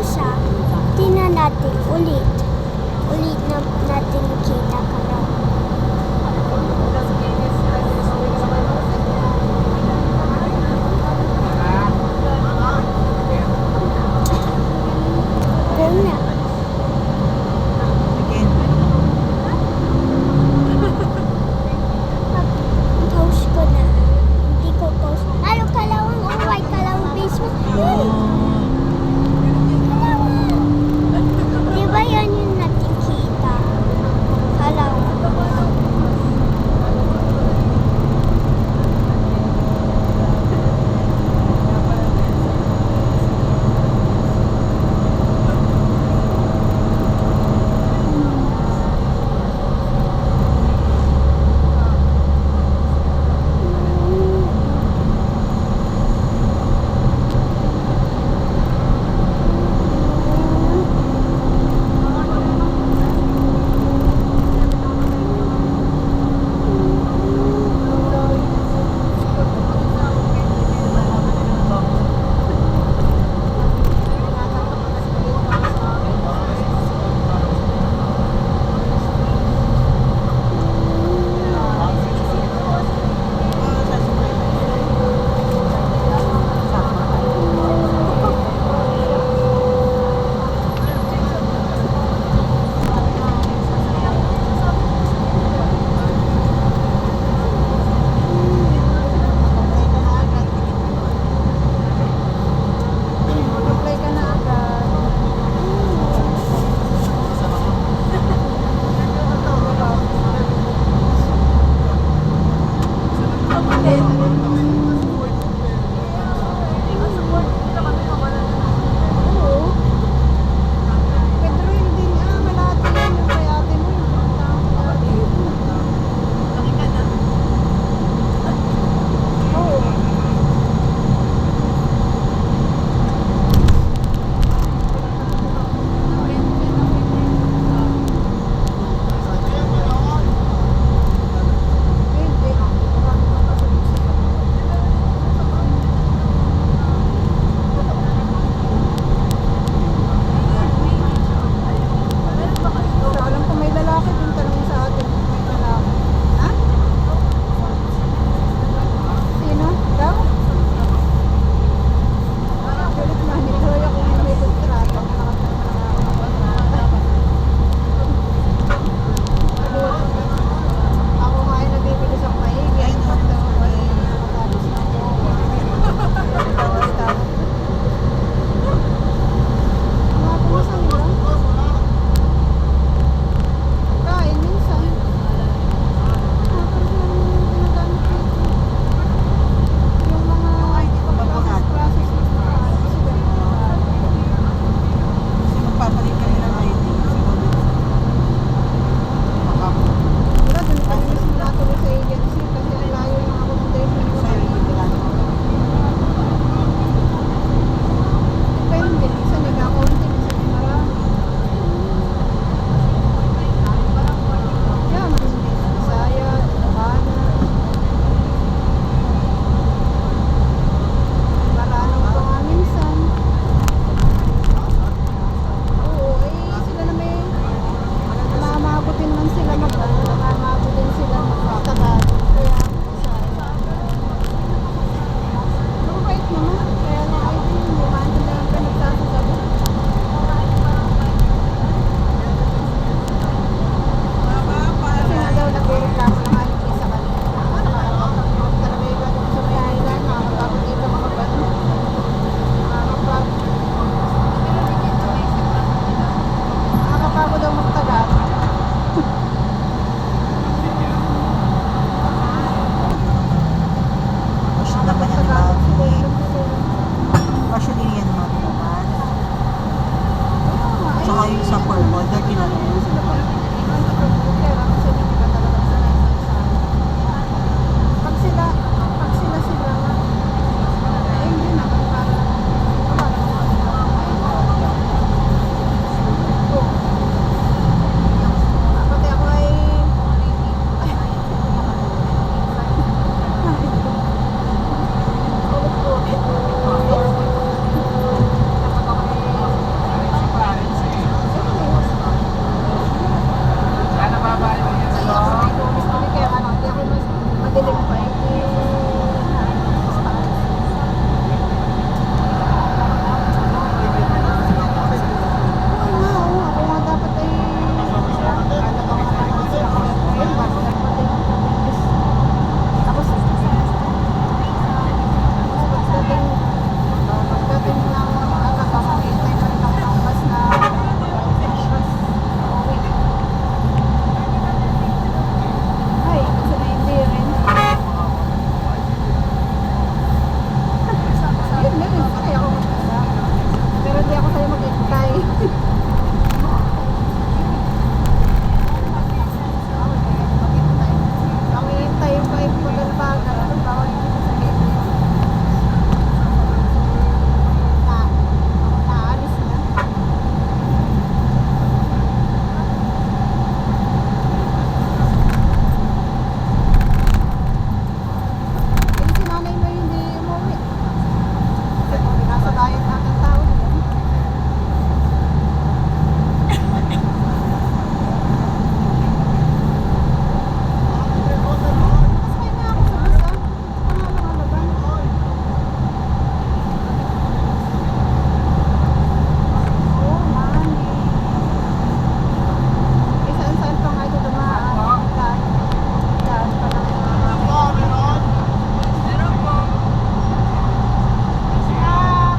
siya. Tingnan natin ulit. Ulit na natin kita ka lang. Go na. Post ko na. Hindi ko post. Ano kalawang o white kalawang Facebook? Di ba yan yung natin kita? Kalawang. Diet na ang tao doon. Masakay na ako sa bus, ah. Pangalang alaban. Oh, mami. Eh, saan-saan pa nga ito dumaan? Daan pa lang. Ah,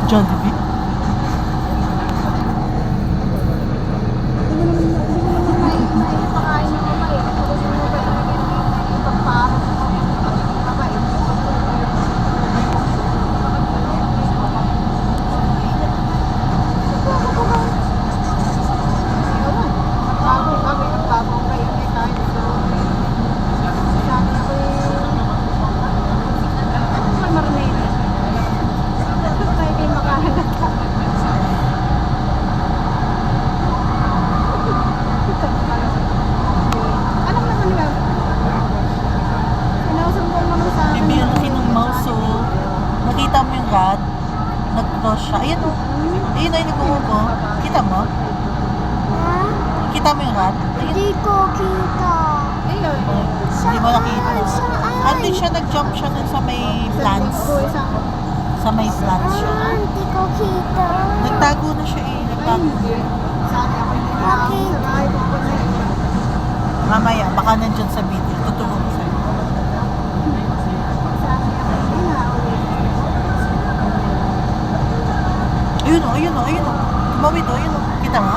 Jollibee? Pakain ng babae. Tapos yung babae, ipagpaharap mo. Babae. Ewan. Bago kami, bago kayo may kain sa sabi ko ano ba marinate? Tayo kayo makahalata. Alam naman nga. Sinusumbong naman sa akin. Bibi, ang laki ng mouse, oh. Nakita mo yung rat? Nag-cross siya. Ayan, oh. Ayun na yung nag-uupo. Kita mo? Ha? Kita mo yung rat? Ayun. Hindi ko kita. Ayun. Oh, hindi mo nakita. Saan? Andun siya, nag-jump siya dun sa may plants. Sa may plants siya. Hindi ko kita. Nagtago na siya eh. Nagtago. Sabi ako hindi na ako sa bahay pupunta. Mamaya, baka nandyan sa video. Tuturo ko sa'yo. Sabi ako hindi na uwi. Ayun o, ayun o, ayun o. Tumawid o, ayun o. Kita mo?